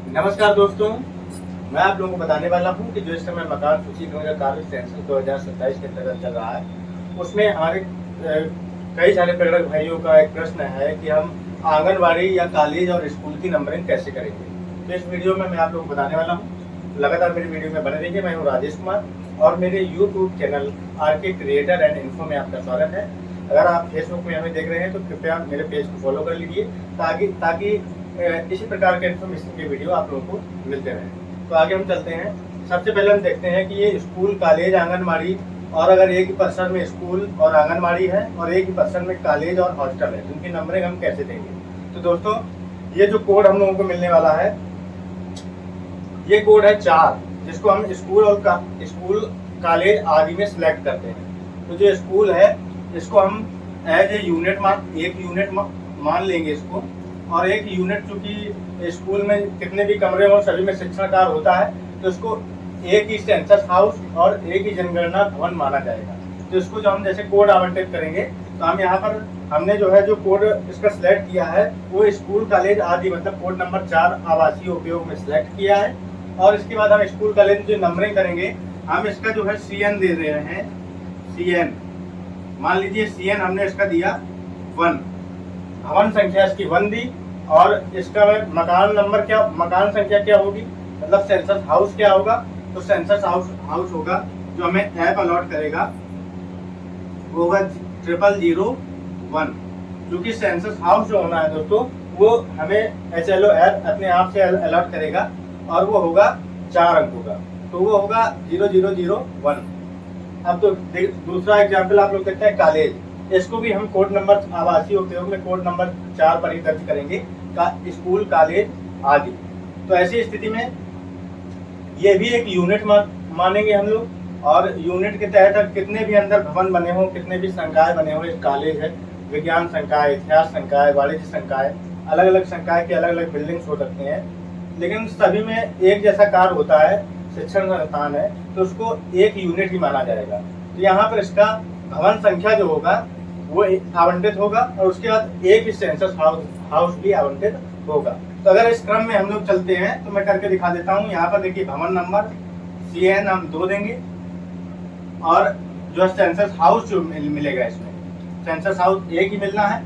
नमस्कार दोस्तों, मैं आप लोगों को बताने वाला हूं कि जो इस समय मकान सूचीकरण का कार्य सेंसस 2027 के अंतर्गत चल रहा है, उसमें हमारे कई सारे प्रेरक भाइयों का एक प्रश्न है कि हम आंगनबाड़ी या कॉलेज और स्कूल की नंबरिंग कैसे करेंगे। तो इस वीडियो में मैं आप लोगों को बताने वाला हूँ। लगातार मेरी वीडियो में बने रहिए। मैं हूँ राजेश कुमार और मेरे YouTube channel R K creator and info में आपका स्वागत है। अगर आप फेसबुक में हमें देख रहे हैं तो कृपया मेरे पेज को फॉलो कर लीजिए ताकि इसी प्रकार के इन्फॉर्मेशन के वीडियो आप लोगों को मिलते रहें। तो आगे हम चलते हैं। सबसे पहले हम देखते हैं कि ये स्कूल, कॉलेज, आंगनबाड़ी और अगर एक ही पर्सन में स्कूल और आंगनबाड़ी है और एक ही पर्सन में कॉलेज और हॉस्टल है, जिनकी नंबरिंग हम कैसे देंगे। तो दोस्तों, ये जो कोड हम लोगों को मिलने वाला है, ये कोड है 4, जिसको हम स्कूल, कॉलेज आदि में सिलेक्ट करते हैं। तो जो स्कूल है इसको हम एज ए यूनिट एक यूनिट मान लेंगे इसको। और एक यूनिट, चूंकि स्कूल में कितने भी कमरे हो सभी में शिक्षण कार्य होता है, तो इसको एक ही सेंसस हाउस और एक ही जनगणना भवन माना जाएगा। तो इसको जो हम जैसे कोड आवंटित करेंगे, तो हम यहाँ पर हमने जो कोड इसका सिलेक्ट किया है वो स्कूल, कॉलेज आदि मतलब कोड नंबर 4 आवासीय उपयोग में सिलेक्ट किया है। और इसके बाद हम स्कूल, कॉलेज जो नंबरिंग करेंगे, हम इसका CN दे रहे हैं। CN मान लीजिए, CN हमने इसका दिया 1, भवन संख्या इसकी 1 दी, और इसका मकान संख्या क्या होगी, मतलब सेंसस हाउस क्या होगा। तो सेंसस हाउस होगा जो हमें ऐप अलॉट करेगा, वो होगा 0001। क्योंकि सेंसस हाउस जो होना है दोस्तों, वो हमें HLO ऐप अपने आप से अलॉट करेगा और वो होगा 4 अंकों का, तो वो होगा 0001। अब तो दूसरा एग्जाम्पल आप लोग देखते हैं कॉलेज। इसको भी हम कोड नंबर आवासीय उपयोग में कोड नंबर 4 पर ही दर्ज करेंगे, का स्कूल, कॉलेज आदि। तो ऐसी स्थिति में ये भी एक यूनिट मानेंगे हम लोग। और यूनिट के तहत कितने भी अंदर भवन बने हों, कितने भी संकाय बने हों, एक कॉलेज है, विज्ञान संकाय, इतिहास संकाय, वाणिज्य संकाय, अलग अलग संकाय के अलग अलग बिल्डिंग्स हो सकते हैं, लेकिन सभी में एक जैसा कार्य होता है, शिक्षण संस्थान है, तो उसको एक यूनिट ही माना जाएगा। तो यहाँ पर इसका भवन संख्या जो होगा वो आवंटित होगा और उसके बाद एक ही सेंसस हाउस भी आवंटित होगा। तो अगर इस क्रम में हम लोग चलते हैं तो मैं करके दिखा देता हूँ। यहाँ पर देखिए, भवन नंबर CN हम 2 देंगे और जो सेंसस हाउस जो मिलेगा, इसमें सेंसस हाउस एक ही मिलना है।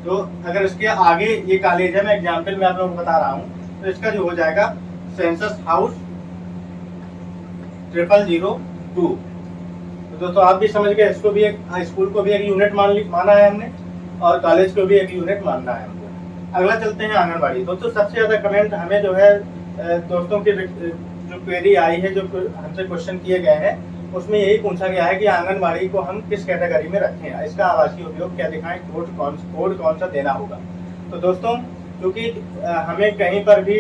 तो अगर इसके आगे ये कॉलेज है, मैं एग्जाम्पल में आप लोगों को बता रहा हूँ, तो इसका जो हो जाएगा सेंसस हाउस 0002। दोस्तों, आप भी समझ गए, इसको भी स्कूल को भी एक यूनिट माना है हमने, और कॉलेज को भी एक यूनिट मानना है हमको। अगला चलते हैं आंगनबाड़ी। दोस्तों, सबसे ज्यादा कमेंट हमें दोस्तों की जो क्वेरी आई है, जो हमसे क्वेश्चन किए गए हैं, उसमें यही पूछा गया है कि आंगनबाड़ी को हम किस कैटेगरी में रखें, इसका आवासीय उपयोग क्या दिखाएं, कोड कौन सा देना होगा। तो दोस्तों, क्योंकि हमें कहीं पर भी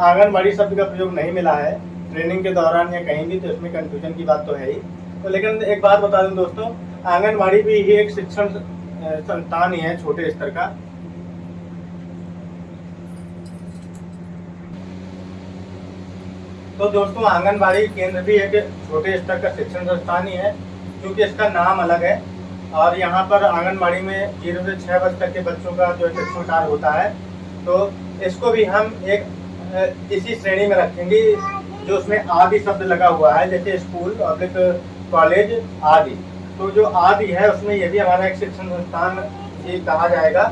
आंगनबाड़ी शब्द का प्रयोग नहीं मिला है ट्रेनिंग के दौरान या कहीं भी, तो इसमें कंफ्यूजन की बात तो है ही। तो लेकिन एक बात बता दूं दोस्तों, आंगनबाड़ी भी ही एक शिक्षण संस्थान ही है, छोटे स्तर का। तो दोस्तों, आंगनबाड़ी केंद्र भी एक छोटे स्तर का शिक्षण संस्थान ही है, क्योंकि इसका नाम अलग है। और यहाँ पर आंगनबाड़ी में 0 से 6 वर्ष तक के बच्चों का जो शिक्षण कार्य होता है, तो इसको भी हम एक इसी श्रेणी में रखेंगे जो उसमें आदि शब्द लगा हुआ है, जैसे स्कूल और कॉलेज आदि। तो जो आदि है उसमें ये भी हमारा एक शिक्षण संस्थान ही कहा जाएगा।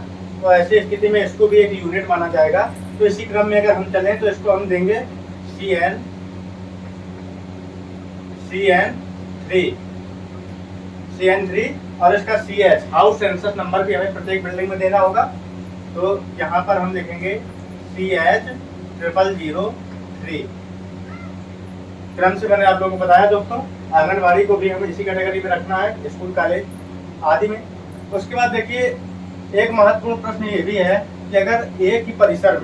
तो ऐसी स्थिति में इसको भी एक यूनिट माना जाएगा। तो इसी क्रम में अगर हम चलें तो इसको हम देंगे CN3 और इसका CH हाउस सेंसस नंबर भी हमें प्रत्येक बिल्डिंग में देना होगा। तो यहाँ पर हम लिखेंगे CH 0003। क्रम से मैंने आप लोगों को बताया दोस्तों, आंगनबाड़ी को भी हमें इसी कैटेगरी में रखना है, स्कूल, कॉलेज आदि में। उसके बाद देखिए, एक महत्वपूर्ण प्रश्न ये भी है कि अगर एक ही परिसर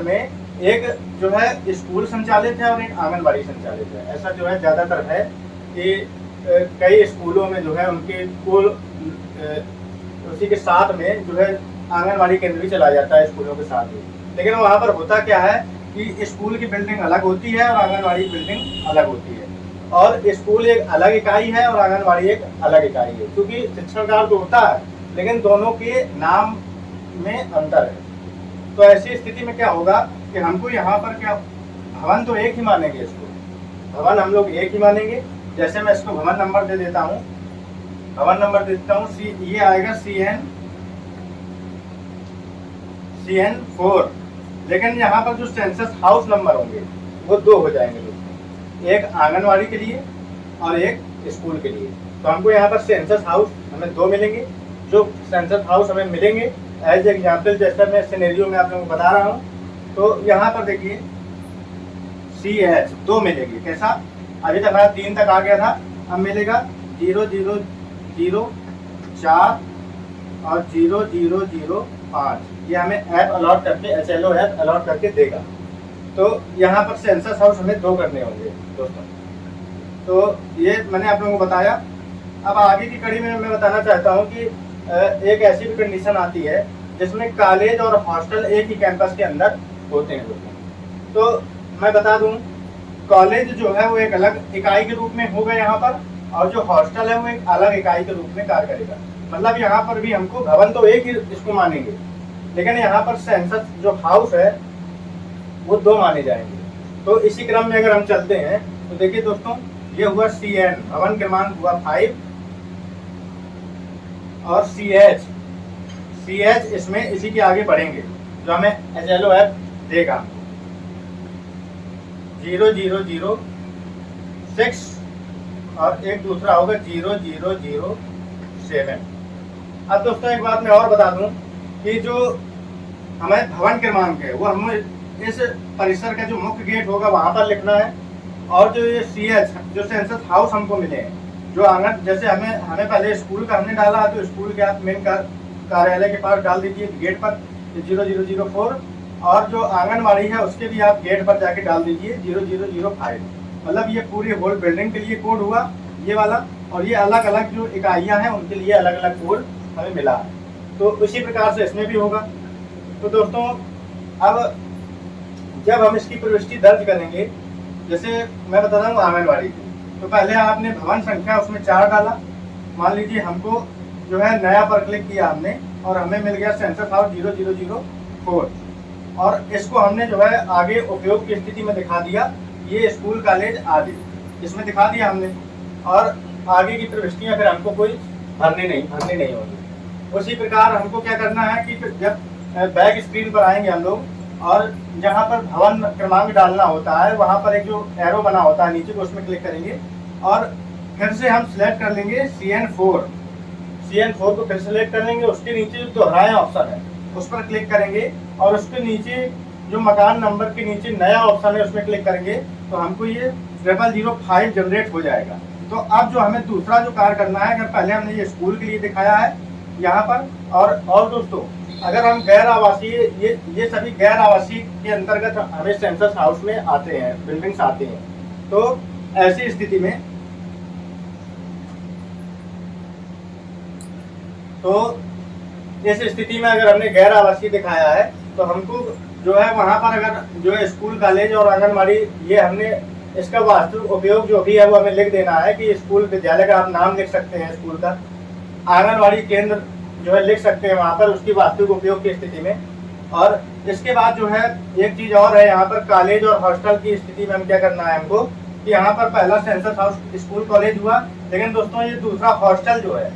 में एक स्कूल संचालित है और एक आंगनबाड़ी संचालित है, ऐसा ज्यादातर है कि कई स्कूलों में उनके कुल उसी के साथ में आंगनबाड़ी केंद्र भी चला जाता है स्कूलों के साथ ही। लेकिन वहाँ पर होता क्या है कि स्कूल की बिल्डिंग अलग होती है और आंगनबाड़ी बिल्डिंग अलग होती है, और स्कूल एक अलग इकाई है और आंगनबाड़ी एक अलग इकाई है। क्योंकि शिक्षण कार्य तो होता है, लेकिन दोनों के नाम में अंतर है। तो ऐसी स्थिति में क्या होगा कि हमको यहाँ पर क्या, भवन तो एक ही मानेंगे इसको, भवन हम लोग एक ही मानेंगे। जैसे मैं इसको भवन नंबर दे देता हूँ, भवन नंबर दे देता हूँ ये आएगा CN4। लेकिन यहाँ पर जो सेंसस हाउस नंबर होंगे वो 2 हो जाएंगे दोस्तों, एक आंगनवाड़ी के लिए और एक स्कूल के लिए। तो हमको यहाँ पर सेंसस हाउस हमें 2 मिलेंगे। जो सेंसस हाउस हमें मिलेंगे एज एग्जाम्पल, जैसा मैं सिनेरियो में आप लोगों को बता रहा हूँ, तो यहाँ पर देखिए CH 2 मिलेंगे। कैसा, अभी तक हमारा 3 तक आ गया था, अब मिलेगा 0004 और 0005। ये हमें ऐप अलॉट करके, HLO ऐप अलॉट करके देगा। तो यहाँ पर सेंसस हाउस हमें 2 करने होंगे दोस्तों। तो ये मैंने आप लोगों को बताया। अब आगे की कड़ी में मैं बताना चाहता हूँ कि एक ऐसी भी कंडीशन आती है जिसमें कॉलेज और हॉस्टल एक ही कैंपस के अंदर होते हैं दोस्तों। तो मैं बता दूं, कॉलेज जो है वो एक अलग इकाई के रूप में होगा यहाँ पर, और जो हॉस्टल है वो एक अलग इकाई के रूप में कार्य करेगा। मतलब यहाँ पर भी हमको भवन तो एक ही इसको मानेंगे, लेकिन यहाँ पर सेंसस जो हाउस है वो 2 माने जाएंगे। तो इसी क्रम में अगर हम चलते हैं तो देखिए दोस्तों, ये हुआ CN, भवन क्रमांक हुआ 5, और CH इसमें इसी के आगे बढ़ेंगे जो हमें HLO ऐप देगा। 0006 और एक दूसरा होगा 0007। अब दोस्तों एक बात मैं और बता दूं कि जो हमें भवन क्रमांक है वो हमें इस परिसर का जो मुख्य गेट होगा वहां पर लिखना है, और जो ये CH जो सेंसस हाउस हमको मिले हैं, जो आंगन, जैसे हमें पहले स्कूल का हमने डाला तो स्कूल के आप मेन कार्यालय के पास डाल दीजिए गेट पर 0004, और जो आंगनवाड़ी है उसके भी आप गेट पर जाके डाल दीजिए 0005। मतलब ये पूरी होल बिल्डिंग के लिए कोड हुआ ये वाला, और ये अलग अलग जो इकाइयां हैं उनके लिए अलग अलग कोड हमें मिला है। तो उसी प्रकार से इसमें भी होगा। तो दोस्तों अब जब हम इसकी प्रविष्टि दर्ज करेंगे, जैसे मैं बता रहा हूँ आंगनवाड़ी की, तो पहले आपने भवन संख्या उसमें 4 डाला। मान लीजिए हमको जो है नया पर क्लिक किया हमने, और हमें मिल गया सेंसस हाउस 0004, और इसको हमने जो है आगे उपयोग की स्थिति में दिखा दिया, ये स्कूल कॉलेज आदि इसमें दिखा दिया हमने। और आगे की प्रविष्टियां फिर हमको कोई भरनी नहीं होगी। उसी प्रकार हमको क्या करना है कि जब बैक स्क्रीन पर आएंगे हम लोग, और जहाँ पर भवन क्रमांक डालना होता है वहाँ पर एक जो एरो बना होता है नीचे को, उसमें क्लिक करेंगे, और फिर से हम सिलेक्ट कर लेंगे CN4 को फिर सेलेक्ट कर लेंगे। उसके नीचे जो दोहराया ऑप्शन है उस पर क्लिक करेंगे, और उसके नीचे जो मकान नंबर के नीचे नया ऑप्शन है उसमें क्लिक करेंगे, तो हमको ये 0005 जनरेट हो जाएगा। तो अब जो हमें दूसरा जो कार्य करना है, अगर पहले हमने ये स्कूल के लिए दिखाया है यहाँ पर, और दोस्तों अगर हम गैर आवासीय, ये सभी गैर आवासीय के अंतर्गत हमें सेंसस हाउस में आते हैं, बिल्डिंग्स आते हैं। तो ऐसी स्थिति में इस स्थिति में अगर हमने गैर आवासीय दिखाया है तो हमको जो है वहां पर अगर जो है स्कूल कॉलेज और आंगनबाड़ी, ये हमने इसका वास्तविक उपयोग जो भी है वो हमें लिख देना है कि स्कूल विद्यालय का आप नाम लिख सकते हैं स्कूल का, आंगनबाड़ी केंद्र जो है लिख सकते हैं वहाँ पर उसकी वास्तविक उपयोग की स्थिति में। और इसके बाद जो है एक चीज और है, यहाँ पर कॉलेज और हॉस्टल की स्थिति में हम क्या करना है हमको, कि यहाँ पर पहला सेंसस हाउस स्कूल कॉलेज हुआ, लेकिन दोस्तों ये दूसरा हॉस्टल जो है,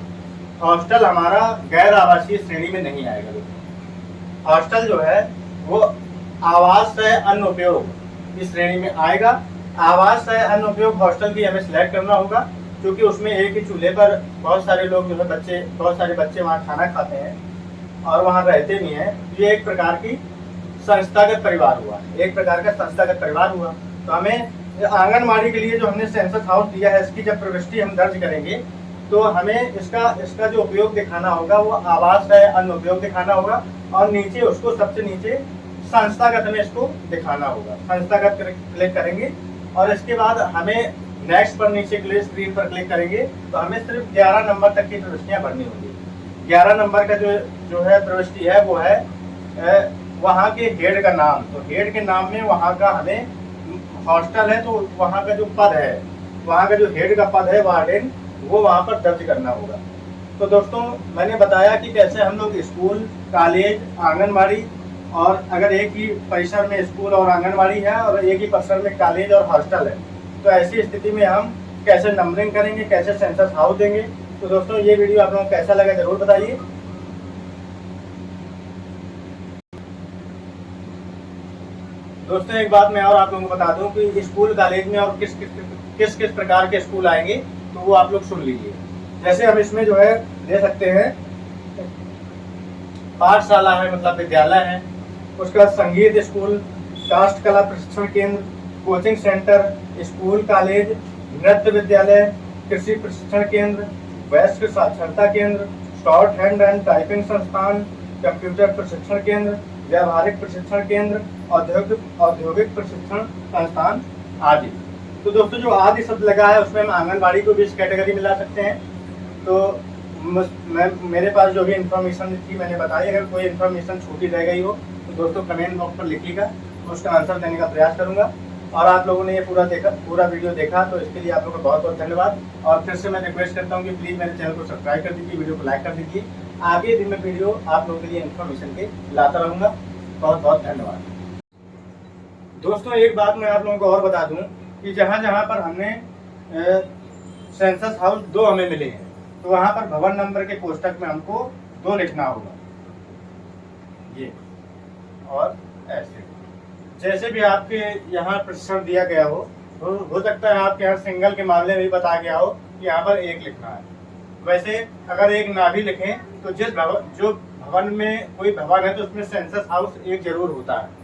हॉस्टल हमारा गैर आवासीय श्रेणी में नहीं आएगा दोस्तों। हॉस्टल जो है वो आवास से अन्य उपयोग इस श्रेणी में आएगा। आवास से अन्य उपयोग हॉस्टल भी हमें सिलेक्ट करना होगा, क्योंकि उसमें एक ही चूल्हे पर बहुत सारे लोग जो है बहुत सारे बच्चे वहाँ खाना खाते हैं और वहाँ रहते भी हैं। ये एक प्रकार की संस्थागत परिवार हुआ, एक प्रकार का संस्थागत परिवार हुआ। तो हमें आंगनबाड़ी के लिए जो हमने सेंसस हाउस दिया है, इसकी जब प्रविष्टि हम दर्ज करेंगे तो हमें इसका जो उपयोग दिखाना होगा वो आवास है अन्य उपयोग दिखाना होगा, और नीचे उसको सबसे नीचे संस्थागत में इसको दिखाना होगा। संस्थागत क्लिक करेंगे और इसके बाद हमें नेक्स्ट पर नीचे स्क्रीन पर क्लिक करेंगे तो हमें सिर्फ 11 नंबर तक की प्रविष्टियां भरनी होंगी। 11 नंबर का जो है प्रविष्टि है वो है वहाँ के हेड का नाम। तो हेड के नाम में वहाँ का हमें हॉस्टल है तो वहाँ का जो पद है, वहाँ का जो हेड का पद है वार्डन, वो वहाँ पर दर्ज करना होगा। तो दोस्तों मैंने बताया कि कैसे हम लोग स्कूल, कॉलेज, आंगनबाड़ी और अगर एक ही परिसर में स्कूल और आंगनबाड़ी है और एक ही परिसर में कॉलेज और हॉस्टल है, तो ऐसी स्थिति में हम कैसे नंबरिंग करेंगे, कैसे सेंसस हाउस देंगे। तो दोस्तों ये वीडियो आप लोगों को कैसा लगा जरूर बताइए। दोस्तों एक बात मैं और आप लोगों को बता दूं कि स्कूल कॉलेज में और किस किस प्रकार के स्कूल आएंगे, तो वो आप लोग सुन लीजिए। जैसे हम इसमें जो है दे सकते हैं, पाठशाला है मतलब विद्यालय है, उसके बाद संगीत स्कूल, काष्ठ कला प्रशिक्षण केंद्र, कोचिंग सेंटर, स्कूल कॉलेज, नृत्य विद्यालय, कृषि प्रशिक्षण केंद्र, वयस्क साक्षरता केंद्र, शॉर्ट हैंड एंड टाइपिंग संस्थान, कंप्यूटर प्रशिक्षण केंद्र, व्यावहारिक प्रशिक्षण केंद्र, औद्योगिक प्रशिक्षण संस्थान आदि। तो दोस्तों जो आदि शब्द लगा है उसमें हम आंगनबाड़ी को भी इस कैटेगरी में ला सकते हैं। तो मेरे पास जो भी इन्फॉर्मेशन थी मैंने बताई। अगर कोई इन्फॉर्मेशन छूटी रह गई हो तो दोस्तों कमेंट बॉक्स पर लिखिएगा, उसका आंसर देने का प्रयास करूंगा। और आप लोगों ने ये पूरा वीडियो देखा, तो इसके लिए आप लोगों का बहुत बहुत धन्यवाद। और फिर से मैं रिक्वेस्ट करता हूँ कि प्लीज़ मेरे चैनल को सब्सक्राइब कर दीजिए, वीडियो को लाइक कर दीजिए। आगे भी मैं वीडियो आप लोगों के लिए इन्फॉर्मेशन के लाता रहूँगा। बहुत बहुत धन्यवाद। दोस्तों एक बात मैं आप लोगों को और बता दूं कि जहाँ जहाँ पर हमने सेंसस हाउस 2 हमें मिले हैं, तो वहाँ पर भवन नंबर के कोष्ठक में हमको 2 लिखना होगा, ये और ऐसे। जैसे भी आपके यहाँ प्रशिक्षण दिया गया हो सकता है आपके यहाँ सिंगल के मामले में भी बताया गया हो कि यहाँ पर 1 लिखना है। वैसे अगर 1 ना भी लिखें तो जो भवन में कोई भवन है तो उसमें सेंसस हाउस 1 जरूर होता है।